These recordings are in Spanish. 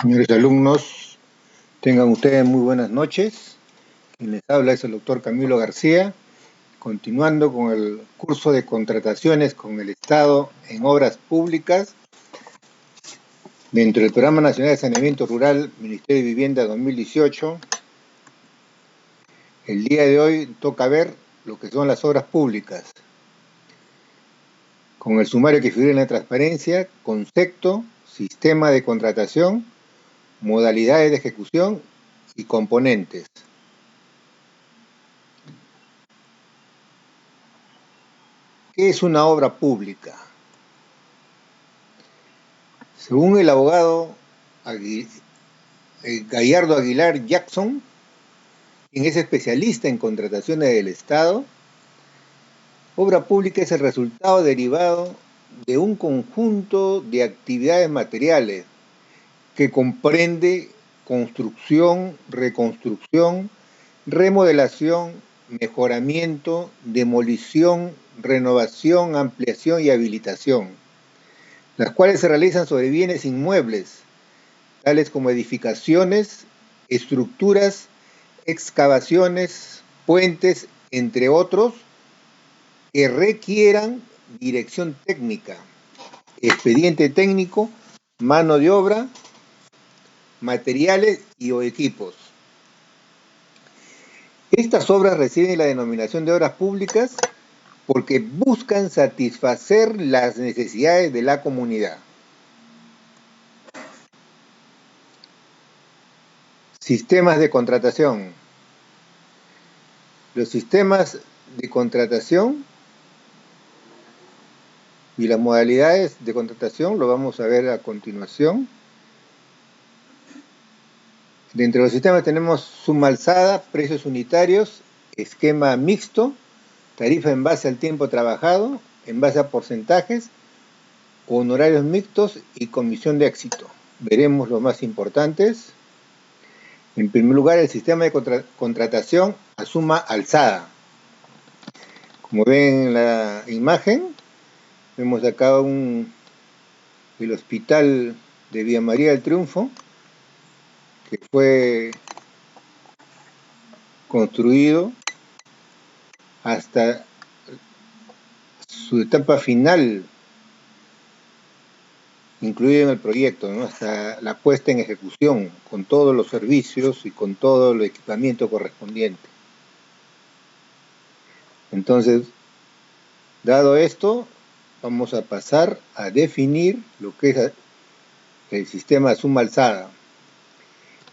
Señores alumnos, tengan ustedes muy buenas noches. Quien les habla es el doctor Camilo García, continuando con el curso de contrataciones con el Estado en obras públicas dentro del Programa Nacional de Saneamiento Rural, Ministerio de Vivienda 2018. El día de hoy toca ver lo que son las obras públicas, con el sumario que figura en la transparencia, concepto, sistema de contratación, modalidades de ejecución y componentes. ¿Qué es una obra pública? Según el abogado Gallardo Aguilar Jackson, quien es especialista en contrataciones del Estado, obra pública es el resultado derivado de un conjunto de actividades materiales que comprende construcción, reconstrucción, remodelación, mejoramiento, demolición, renovación, ampliación y habilitación, las cuales se realizan sobre bienes inmuebles, tales como edificaciones, estructuras, excavaciones, puentes, entre otros, que requieran dirección técnica, expediente técnico, mano de obra, materiales o equipos. Estas obras reciben la denominación de obras públicas porque buscan satisfacer las necesidades de la comunidad. Sistemas de contratación. Los sistemas de contratación y las modalidades de contratación lo vamos a ver a continuación. Dentro de los sistemas tenemos suma alzada, precios unitarios, esquema mixto, tarifa en base al tiempo trabajado, en base a porcentajes, honorarios mixtos y comisión de éxito. Veremos los más importantes. En primer lugar, el sistema de contratación a suma alzada. Como ven en la imagen, vemos acá el hospital de Villa María del Triunfo, que fue construido hasta su etapa final, incluido en el proyecto, ¿no? Hasta la puesta en ejecución, con todos los servicios y con todo el equipamiento correspondiente. Entonces, dado esto, vamos a pasar a definir lo que es el sistema de suma alzada.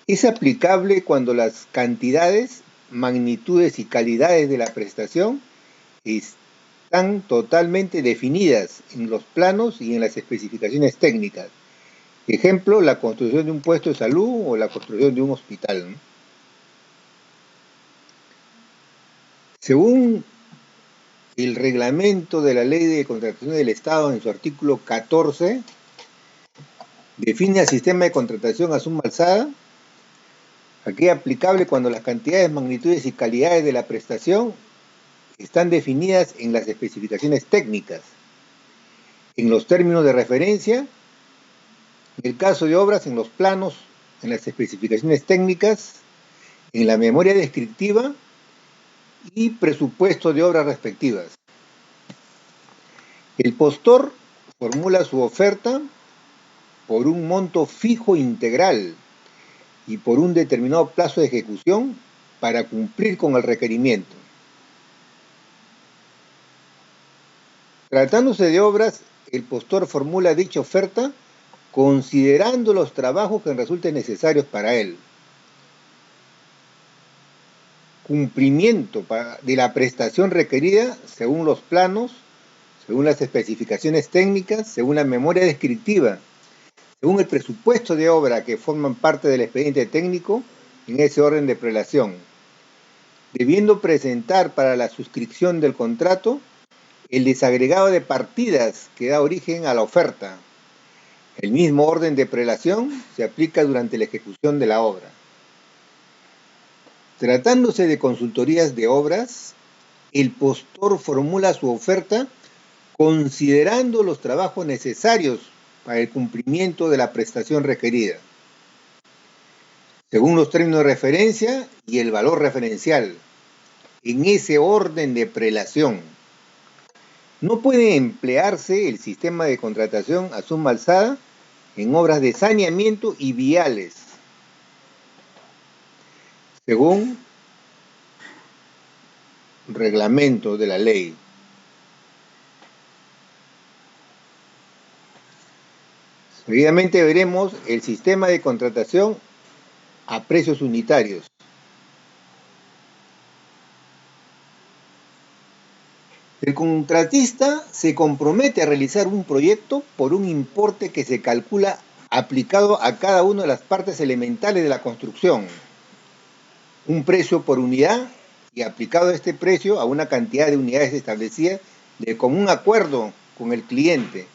Es aplicable cuando las cantidades, magnitudes y calidades de la prestación están totalmente definidas en los planos y en las especificaciones técnicas. Ejemplo, la construcción de un puesto de salud o la construcción de un hospital, ¿no? Según el reglamento de la Ley de Contratación del Estado, en su artículo 14, define el sistema de contratación a suma alzada. Aquí es aplicable cuando las cantidades, magnitudes y calidades de la prestación están definidas en las especificaciones técnicas, en los términos de referencia, en el caso de obras, en los planos, en las especificaciones técnicas, en la memoria descriptiva y presupuesto de obras respectivas. El postor formula su oferta por un monto fijo integral y por un determinado plazo de ejecución para cumplir con el requerimiento. Tratándose de obras, el postor formula dicha oferta considerando los trabajos que resulten necesarios para él. Cumplimiento de la prestación requerida según los planos, según las especificaciones técnicas, según la memoria descriptiva, según el presupuesto de obra que forman parte del expediente técnico en ese orden de prelación, debiendo presentar para la suscripción del contrato el desagregado de partidas que da origen a la oferta. El mismo orden de prelación se aplica durante la ejecución de la obra. Tratándose de consultorías de obras, el postor formula su oferta considerando los trabajos necesarios para el cumplimiento de la prestación requerida. según los términos de referencia y el valor referencial, en ese orden de prelación. No puede emplearse el sistema de contratación a suma alzada en obras de saneamiento y viales, según reglamento de la ley. Seguidamente veremos el sistema de contratación a precios unitarios. El contratista se compromete a realizar un proyecto por un importe que se calcula aplicado a cada una de las partes elementales de la construcción. Un precio por unidad y aplicado este precio a una cantidad de unidades establecidas de común acuerdo con el cliente,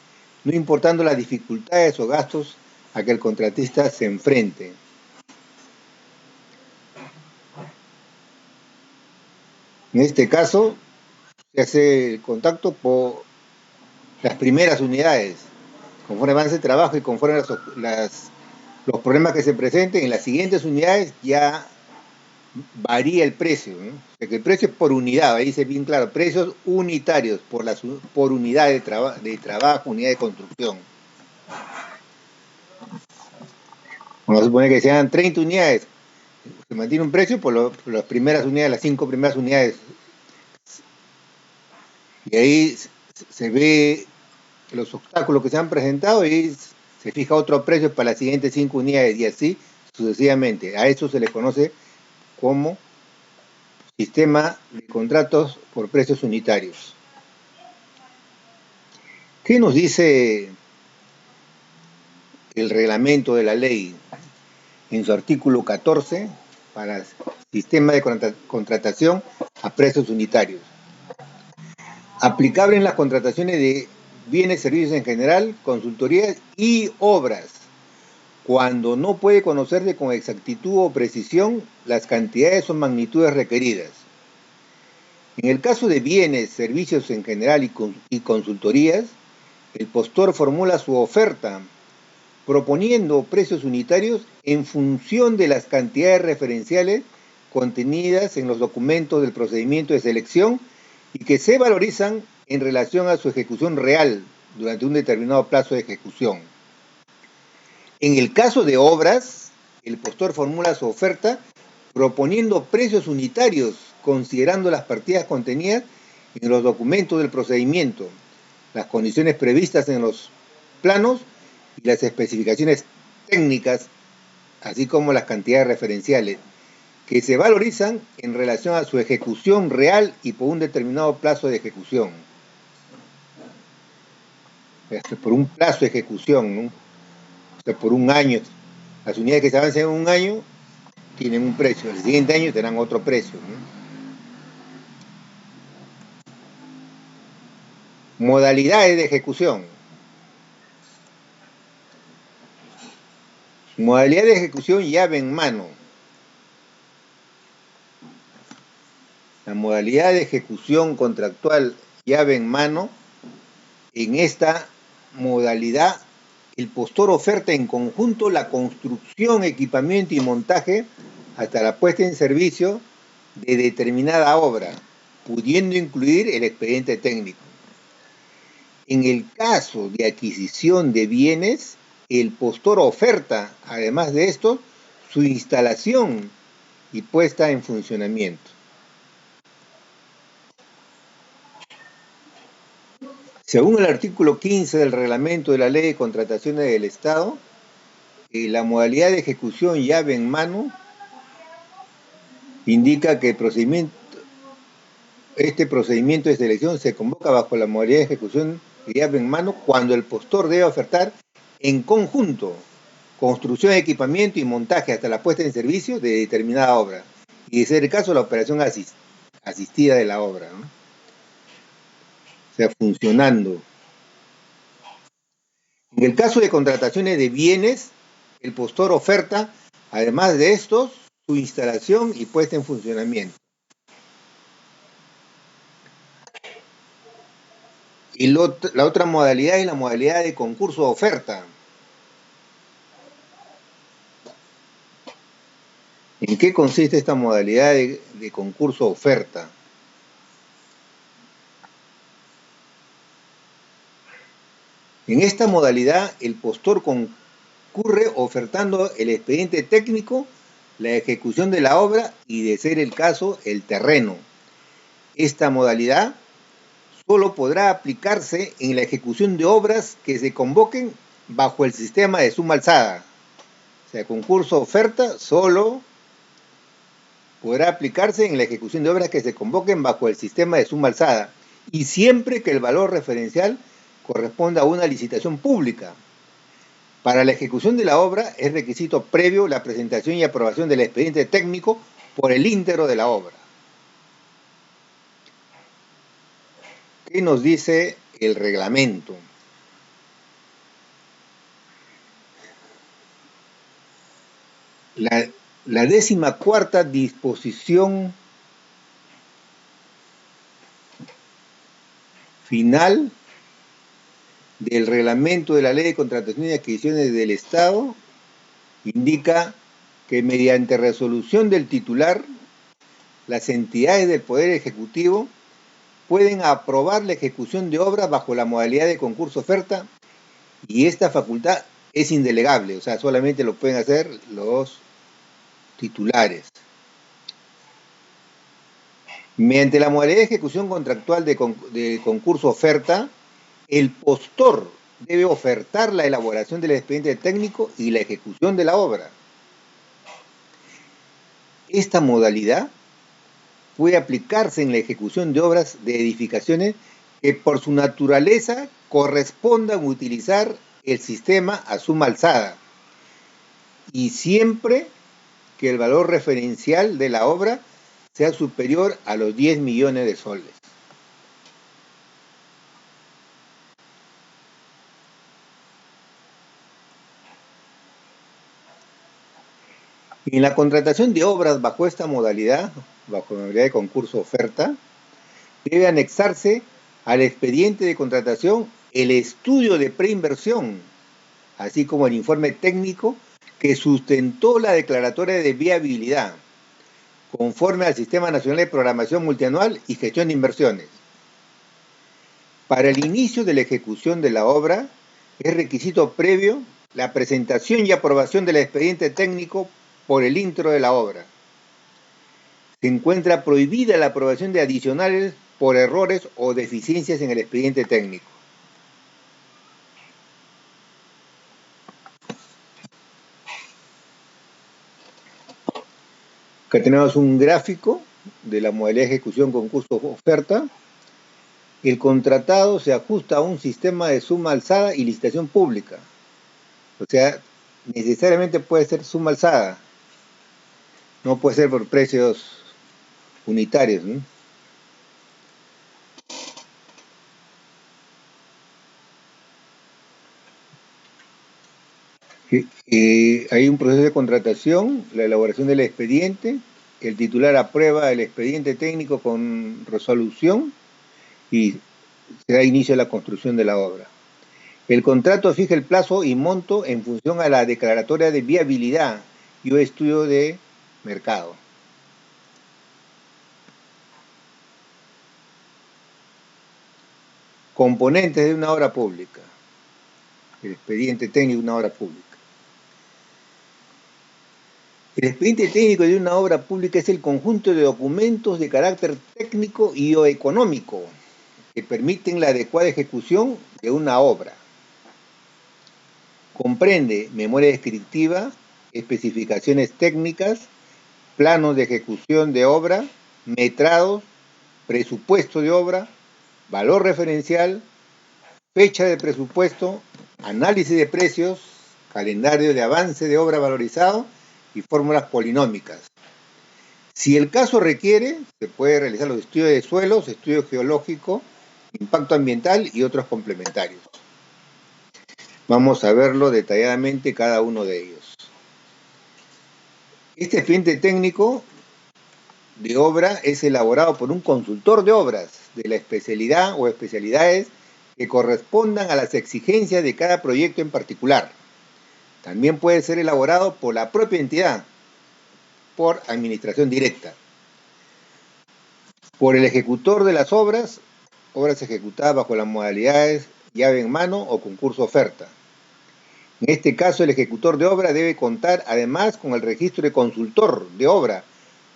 no importando las dificultades o gastos a que el contratista se enfrente. En este caso, se hace el contacto por las primeras unidades. Conforme avance el trabajo y conforme los problemas que se presenten, en las siguientes unidades ya varía el precio, ¿no? O sea, que el precio es por unidad, ahí dice bien claro, precios unitarios por unidad de trabajo, unidad de construcción. Vamos a suponer que sean 30 unidades, se mantiene un precio por las primeras unidades, las 5 primeras unidades. Y ahí se ve los obstáculos que se han presentado y se fija otro precio para las siguientes 5 unidades y así sucesivamente. A eso se le conoce como sistema de contratos por precios unitarios. ¿Qué nos dice el reglamento de la ley en su artículo 14 para sistema de contratación a precios unitarios? Aplicable en las contrataciones de bienes, servicios en general, consultorías y obras, cuando no puede conocerse con exactitud o precisión las cantidades o magnitudes requeridas. En el caso de bienes, servicios en general y consultorías, el postor formula su oferta proponiendo precios unitarios en función de las cantidades referenciales contenidas en los documentos del procedimiento de selección y que se valorizan en relación a su ejecución real durante un determinado plazo de ejecución. En el caso de obras, el postor formula su oferta proponiendo precios unitarios considerando las partidas contenidas en los documentos del procedimiento, las condiciones previstas en los planos y las especificaciones técnicas, así como las cantidades referenciales, que se valorizan en relación a su ejecución real y por un determinado plazo de ejecución. Por un plazo de ejecución, ¿no? O sea, por un año. Las unidades que se avancen en un año tienen un precio, el siguiente año tendrán otro precio, ¿no? Modalidades de ejecución. Modalidad de ejecución llave en mano. La modalidad de ejecución contractual llave en mano, en esta modalidad el postor oferta en conjunto la construcción, equipamiento y montaje hasta la puesta en servicio de determinada obra, pudiendo incluir el expediente técnico. En el caso de adquisición de bienes, el postor oferta, además de esto, su instalación y puesta en funcionamiento. Según el artículo 15 del reglamento de la Ley de Contrataciones del Estado, la modalidad de ejecución llave en mano indica que este procedimiento de selección se convoca bajo la modalidad de ejecución llave en mano cuando el postor debe ofertar en conjunto construcción, equipamiento y montaje hasta la puesta en servicio de determinada obra, y de ser el caso la operación asistida de la obra, ¿no? O sea, funcionando. En el caso de contrataciones de bienes, el postor oferta, además de estos, su instalación y puesta en funcionamiento. Y la otra modalidad es la modalidad de concurso de oferta. ¿En qué consiste esta modalidad de concurso oferta? En esta modalidad, el postor concurre ofertando el expediente técnico, la ejecución de la obra y, de ser el caso, el terreno. Esta modalidad solo podrá aplicarse en la ejecución de obras que se convoquen bajo el sistema de suma alzada. O sea, concurso oferta solo podrá aplicarse en la ejecución de obras que se convoquen bajo el sistema de suma alzada y siempre que el valor referencial corresponda a una licitación pública. Para la ejecución de la obra es requisito previo la presentación y aprobación del expediente técnico por el íntegro de la obra. ¿Qué nos dice el reglamento? La 14ª disposición final del reglamento de la Ley de Contratación y Adquisiciones del Estado indica que mediante resolución del titular, las entidades del Poder Ejecutivo pueden aprobar la ejecución de obras bajo la modalidad de concurso oferta y esta facultad es indelegable, o sea, solamente lo pueden hacer los titulares. Mediante la modalidad de ejecución contractual de concurso oferta, el postor debe ofertar la elaboración del expediente técnico y la ejecución de la obra. Esta modalidad puede aplicarse en la ejecución de obras de edificaciones que por su naturaleza correspondan utilizar el sistema a suma alzada y siempre que el valor referencial de la obra sea superior a los 10 millones de soles. En la contratación de obras bajo esta modalidad, bajo la modalidad de concurso oferta, debe anexarse al expediente de contratación el estudio de preinversión, así como el informe técnico que sustentó la declaratoria de viabilidad, conforme al Sistema Nacional de Programación Multianual y Gestión de Inversiones. Para el inicio de la ejecución de la obra, es requisito previo la presentación y aprobación del expediente técnico por el intro de la obra. Se encuentra prohibida la aprobación de adicionales por errores o deficiencias en el expediente técnico. Acá tenemos un gráfico de la modalidad de ejecución concurso oferta. El contratado se ajusta a un sistema de suma alzada y licitación pública. O sea, necesariamente puede ser suma alzada. No puede ser por precios unitarios, ¿no? Hay un proceso de contratación, la elaboración del expediente, el titular aprueba el expediente técnico con resolución y se da inicio a la construcción de la obra. El contrato fija el plazo y monto en función a la declaratoria de viabilidad y o estudio de mercado. Componentes de una obra pública. El expediente técnico de una obra pública. El expediente técnico de una obra pública es el conjunto de documentos de carácter técnico y o económico que permiten la adecuada ejecución de una obra. Comprende memoria descriptiva, especificaciones técnicas, planos de ejecución de obra, metrados, presupuesto de obra, valor referencial, fecha de presupuesto, análisis de precios, calendario de avance de obra valorizado y fórmulas polinómicas. Si el caso requiere, se puede realizar los estudios de suelos, estudio geológico, impacto ambiental y otros complementarios. Vamos a verlo detalladamente cada uno de ellos. Este expediente técnico de obra es elaborado por un consultor de obras de la especialidad o especialidades que correspondan a las exigencias de cada proyecto en particular. También puede ser elaborado por la propia entidad. por administración directa. Por el ejecutor de las obras ejecutadas bajo las modalidades llave en mano o concurso oferta. En este caso, el ejecutor de obra debe contar además con el registro de consultor de obra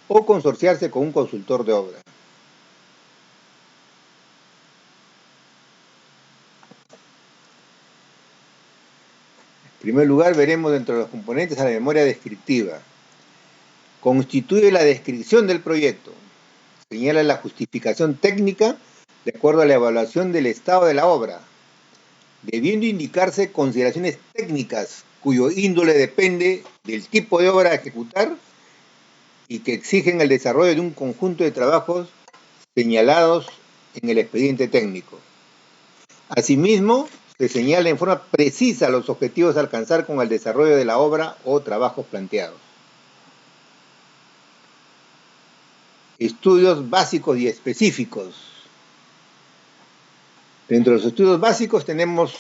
o consorciarse con un consultor de obra. En primer lugar, veremos dentro de los componentes a la memoria descriptiva. Constituye la descripción del proyecto. Señala la justificación técnica de acuerdo a la evaluación del estado de la obra, debiendo indicarse consideraciones técnicas cuyo índole depende del tipo de obra a ejecutar y que exigen el desarrollo de un conjunto de trabajos señalados en el expediente técnico. Asimismo, se señala en forma precisa los objetivos a alcanzar con el desarrollo de la obra o trabajos planteados. Estudios básicos y específicos. Dentro de los estudios básicos tenemos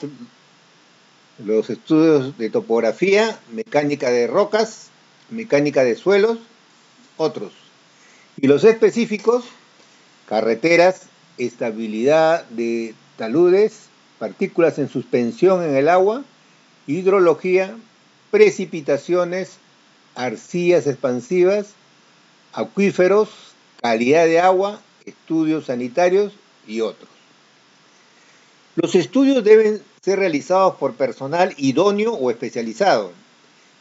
los estudios de topografía, mecánica de rocas, mecánica de suelos, otros. Y los específicos, carreteras, estabilidad de taludes, partículas en suspensión en el agua, hidrología, precipitaciones, arcillas expansivas, acuíferos, calidad de agua, estudios sanitarios y otros. Los estudios deben ser realizados por personal idóneo o especializado,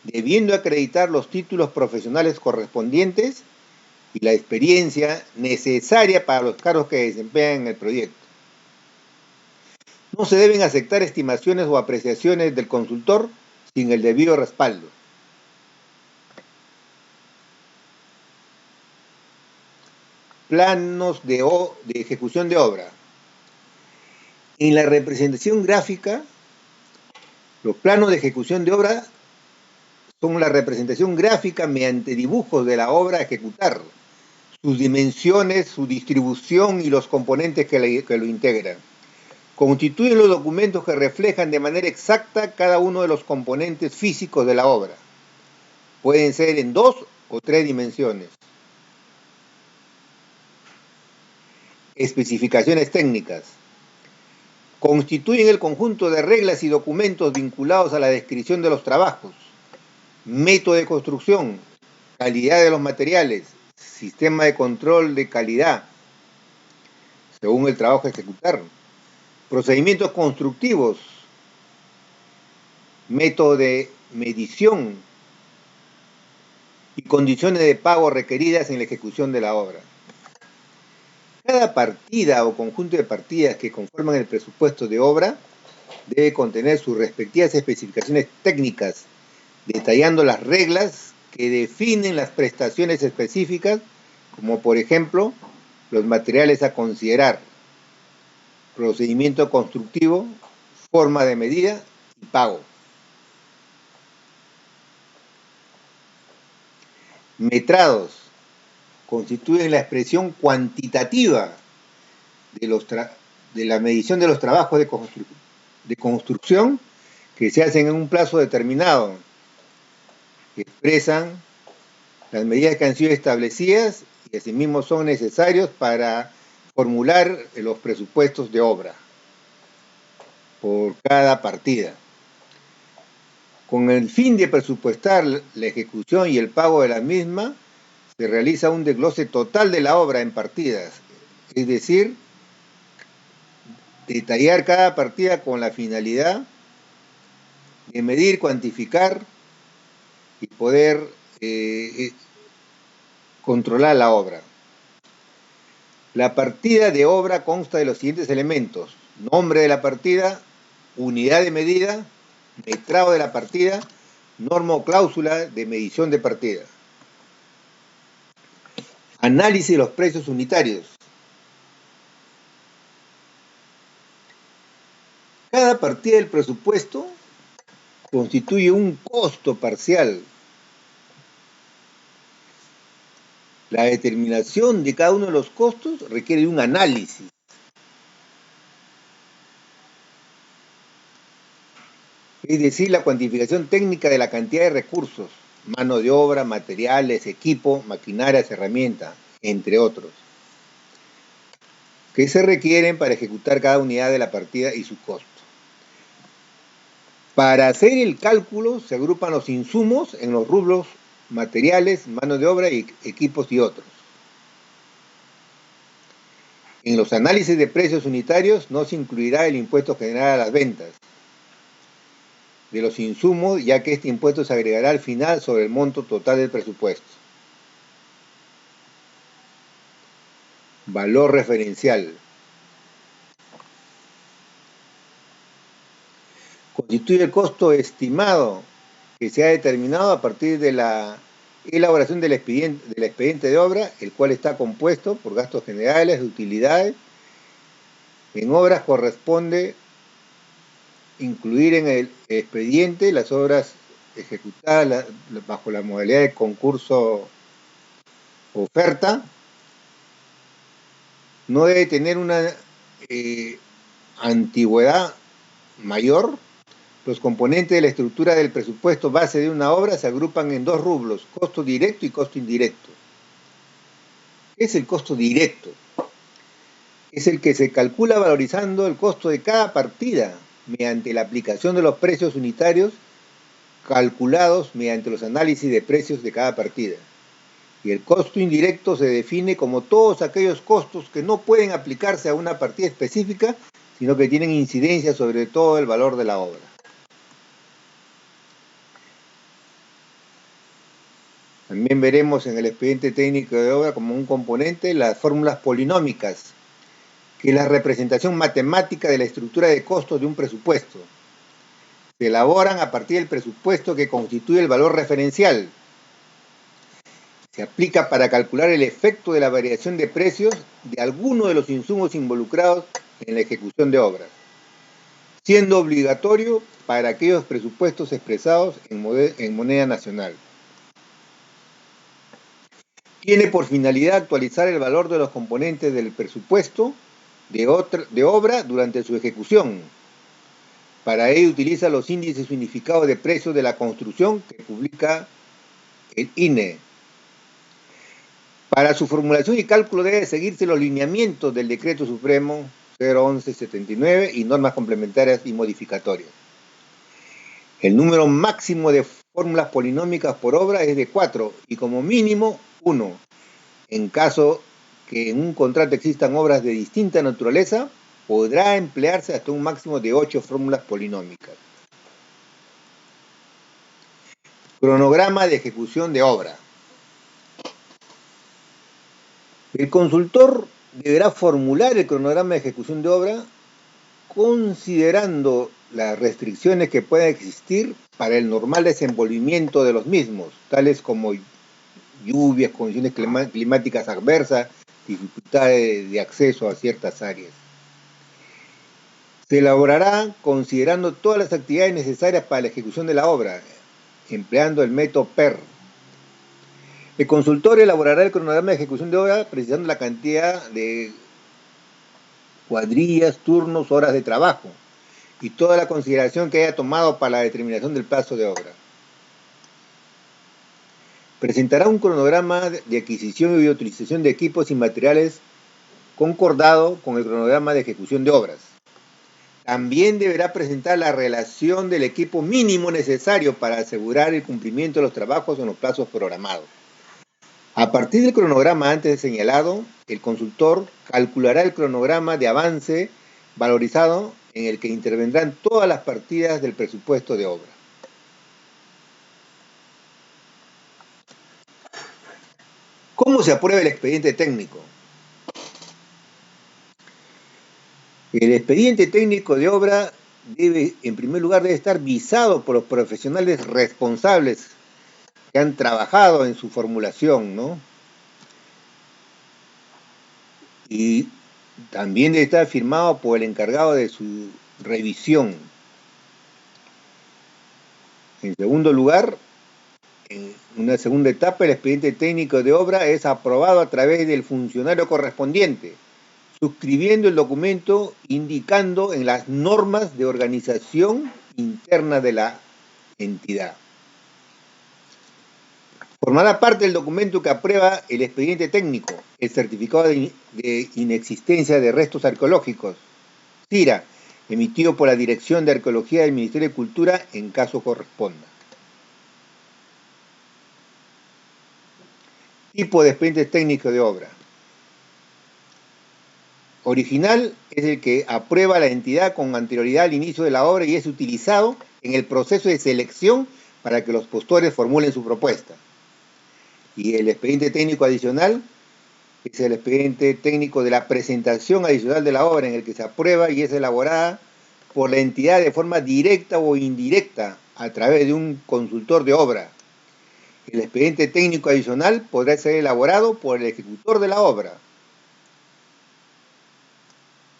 debiendo acreditar los títulos profesionales correspondientes y la experiencia necesaria para los cargos que desempeñan en el proyecto. No se deben aceptar estimaciones o apreciaciones del consultor sin el debido respaldo. Planos de ejecución de obra. En la representación gráfica, los planos de ejecución de obra son la representación gráfica mediante dibujos de la obra a ejecutar, sus dimensiones, su distribución y los componentes que lo integran. Constituyen los documentos que reflejan de manera exacta cada uno de los componentes físicos de la obra. Pueden ser en 2 o 3 dimensiones. Especificaciones técnicas. Constituyen el conjunto de reglas y documentos vinculados a la descripción de los trabajos, método de construcción, calidad de los materiales, sistema de control de calidad, según el trabajo a ejecutar, procedimientos constructivos, método de medición y condiciones de pago requeridas en la ejecución de la obra. Cada partida o conjunto de partidas que conforman el presupuesto de obra debe contener sus respectivas especificaciones técnicas, detallando las reglas que definen las prestaciones específicas, como por ejemplo, los materiales a considerar, procedimiento constructivo, forma de medida y pago. Metrados constituyen la expresión cuantitativa de la medición de los trabajos de construcción que se hacen en un plazo determinado, que expresan las medidas que han sido establecidas y asimismo son necesarios para formular los presupuestos de obra por cada partida. Con el fin de presupuestar la ejecución y el pago de la misma, se realiza un desglose total de la obra en partidas, es decir, detallar cada partida con la finalidad de medir, cuantificar y poder controlar la obra. La partida de obra consta de los siguientes elementos: nombre de la partida, unidad de medida, metrado de la partida, norma o cláusula de medición de partida. Análisis de los precios unitarios. Cada partida del presupuesto constituye un costo parcial. La determinación de cada uno de los costos requiere un análisis. Es decir, la cuantificación técnica de la cantidad de recursos, mano de obra, materiales, equipo, maquinarias, herramientas, entre otros, que se requieren para ejecutar cada unidad de la partida y su costo. Para hacer el cálculo se agrupan los insumos en los rubros materiales, mano de obra, equipos y otros. En los análisis de precios unitarios no se incluirá el impuesto general a las ventas de los insumos, ya que este impuesto se agregará al final sobre el monto total del presupuesto. Valor referencial. Constituye el costo estimado que se ha determinado a partir de la elaboración del expediente de obra, el cual está compuesto por gastos generales, de utilidades. En obras corresponde incluir en el expediente las obras ejecutadas bajo la modalidad de concurso oferta. No debe tener una antigüedad mayor. Los componentes de la estructura del presupuesto base de una obra se agrupan en dos rubros, costo directo y costo indirecto. ¿Qué es el costo directo? Es el que se calcula valorizando el costo de cada partida mediante la aplicación de los precios unitarios calculados mediante los análisis de precios de cada partida. Y el costo indirecto se define como todos aquellos costos que no pueden aplicarse a una partida específica, sino que tienen incidencia sobre todo el valor de la obra. También veremos en el expediente técnico de obra como un componente las fórmulas polinómicas, que es la representación matemática de la estructura de costos de un presupuesto. Se elaboran a partir del presupuesto que constituye el valor referencial. Se aplica para calcular el efecto de la variación de precios de alguno de los insumos involucrados en la ejecución de obras, siendo obligatorio para aquellos presupuestos expresados en moneda nacional. Tiene por finalidad actualizar el valor de los componentes del presupuesto de obra durante su ejecución. Para ello utiliza los índices unificados de precios de la construcción que publica el INE. Para su formulación y cálculo debe seguirse los lineamientos del Decreto Supremo 011/79 y normas complementarias y modificatorias. El número máximo de fórmulas polinómicas por obra es de 4 y como mínimo 1. En caso que en un contrato existan obras de distinta naturaleza, podrá emplearse hasta un máximo de 8 fórmulas polinómicas. Cronograma de ejecución de obra. El consultor deberá formular el cronograma de ejecución de obra considerando las restricciones que puedan existir para el normal desenvolvimiento de los mismos, tales como lluvias, condiciones climáticas adversas, dificultades de acceso a ciertas áreas. Se elaborará considerando todas las actividades necesarias para la ejecución de la obra, empleando el método PER. El consultor elaborará el cronograma de ejecución de obra precisando la cantidad de cuadrillas, turnos, horas de trabajo y toda la consideración que haya tomado para la determinación del plazo de obra. Presentará un cronograma de adquisición y utilización de equipos y materiales concordado con el cronograma de ejecución de obras. También deberá presentar la relación del equipo mínimo necesario para asegurar el cumplimiento de los trabajos en los plazos programados. A partir del cronograma antes señalado, el consultor calculará el cronograma de avance valorizado en el que intervendrán todas las partidas del presupuesto de obra. ¿Cómo se aprueba el expediente técnico? El expediente técnico de obra en primer lugar, debe estar visado por los profesionales responsables que han trabajado en su formulación, ¿no? Y también debe estar firmado por el encargado de su revisión. En segundo lugar, en una segunda etapa, el expediente técnico de obra es aprobado a través del funcionario correspondiente, suscribiendo el documento indicando en las normas de organización interna de la entidad. Formará parte del documento que aprueba el expediente técnico, el certificado de inexistencia de restos arqueológicos, CIRA, emitido por la Dirección de Arqueología del Ministerio de Cultura en caso corresponda. Tipo de expediente técnico de obra. Original es el que aprueba la entidad con anterioridad al inicio de la obra y es utilizado en el proceso de selección para que los postores formulen su propuesta. Y el expediente técnico adicional es el expediente técnico de la presentación adicional de la obra en el que se aprueba y es elaborada por la entidad de forma directa o indirecta a través de un consultor de obra. El expediente técnico adicional podrá ser elaborado por el ejecutor de la obra.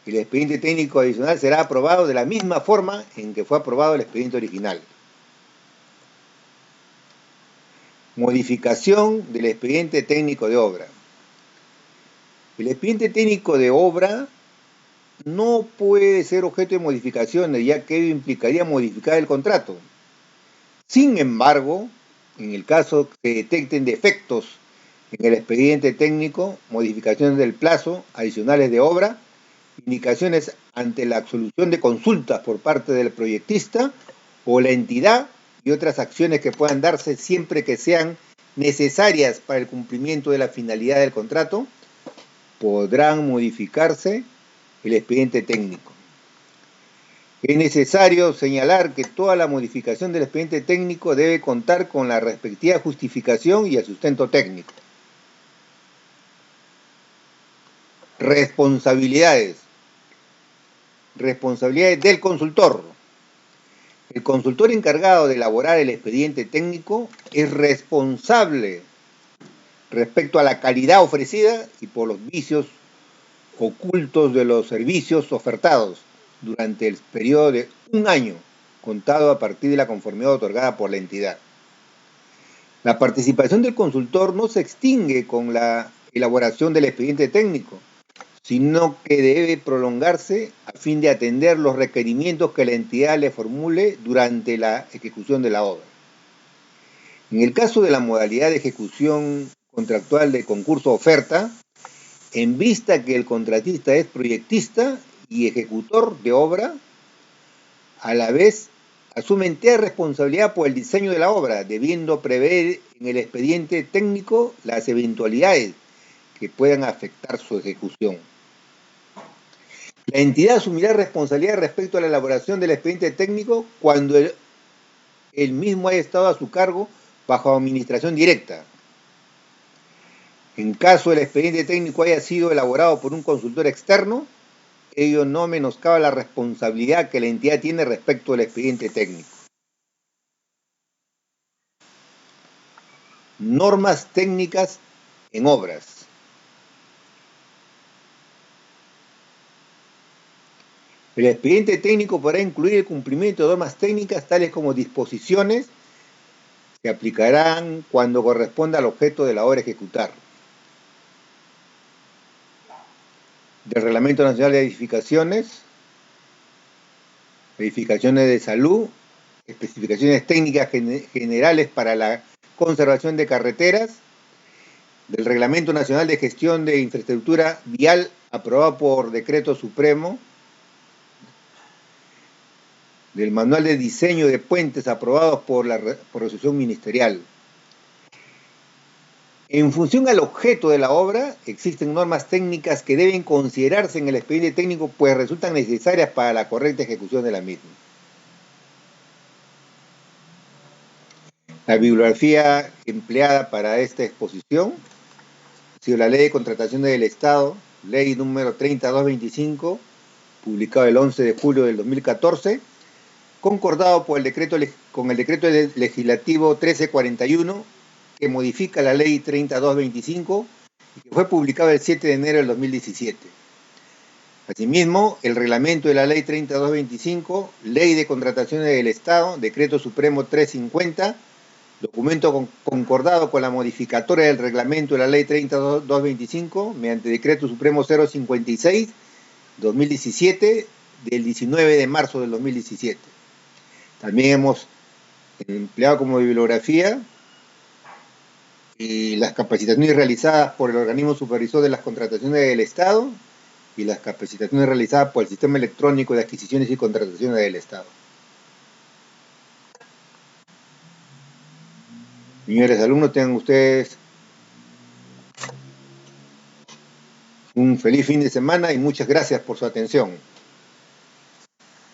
El expediente técnico adicional será aprobado de la misma forma en que fue aprobado el expediente original. Modificación del expediente técnico de obra. El expediente técnico de obra no puede ser objeto de modificaciones, ya que ello implicaría modificar el contrato. Sin embargo, en el caso que se detecten defectos en el expediente técnico, modificaciones del plazo, adicionales de obra, indicaciones ante la absolución de consultas por parte del proyectista o la entidad y otras acciones que puedan darse siempre que sean necesarias para el cumplimiento de la finalidad del contrato, podrán modificarse el expediente técnico. Es necesario señalar que toda la modificación del expediente técnico debe contar con la respectiva justificación y el sustento técnico. Responsabilidades. Responsabilidades del consultor. El consultor encargado de elaborar el expediente técnico es responsable respecto a la calidad ofrecida y por los vicios ocultos de los servicios ofertados durante el periodo de un año, contado a partir de la conformidad otorgada por la entidad. La participación del consultor no se extingue con la elaboración del expediente técnico, sino que debe prolongarse a fin de atender los requerimientos que la entidad le formule durante la ejecución de la obra. En el caso de la modalidad de ejecución contractual de concurso-oferta, en vista que el contratista es proyectista y ejecutor de obra, a la vez asume entera responsabilidad por el diseño de la obra, debiendo prever en el expediente técnico las eventualidades que puedan afectar su ejecución. La entidad asumirá responsabilidad respecto a la elaboración del expediente técnico cuando el mismo haya estado a su cargo bajo administración directa. En caso el expediente técnico haya sido elaborado por un consultor externo, ello no menoscaba la responsabilidad que la entidad tiene respecto al expediente técnico. Normas técnicas en obras. El expediente técnico podrá incluir el cumplimiento de normas técnicas tales como disposiciones que aplicarán cuando corresponda al objeto de la obra a ejecutar. Del Reglamento Nacional de Edificaciones, edificaciones de salud, especificaciones técnicas generales para la conservación de carreteras, del Reglamento Nacional de Gestión de Infraestructura Vial aprobado por Decreto Supremo, del Manual de Diseño de Puentes aprobados por resolución ministerial. En función al objeto de la obra, existen normas técnicas que deben considerarse en el expediente técnico, pues resultan necesarias para la correcta ejecución de la misma. La bibliografía empleada para esta exposición ha sido la Ley de Contrataciones del Estado, Ley número 3225, publicado el 11 de julio del 2014, concordado con el decreto legislativo 1341, que modifica la ley 3225 y que fue publicado el 7 de enero del 2017. Asimismo, el reglamento de la ley 3225, ley de contrataciones del Estado, decreto supremo 350, documento concordado con la modificatoria del reglamento de la ley 3225, mediante decreto supremo 056, 2017, del 19 de marzo del 2017. También hemos empleado como bibliografía y las capacitaciones realizadas por el organismo supervisor de las contrataciones del Estado y las capacitaciones realizadas por el Sistema Electrónico de Adquisiciones y Contrataciones del Estado. Señores alumnos, tengan ustedes un feliz fin de semana y muchas gracias por su atención.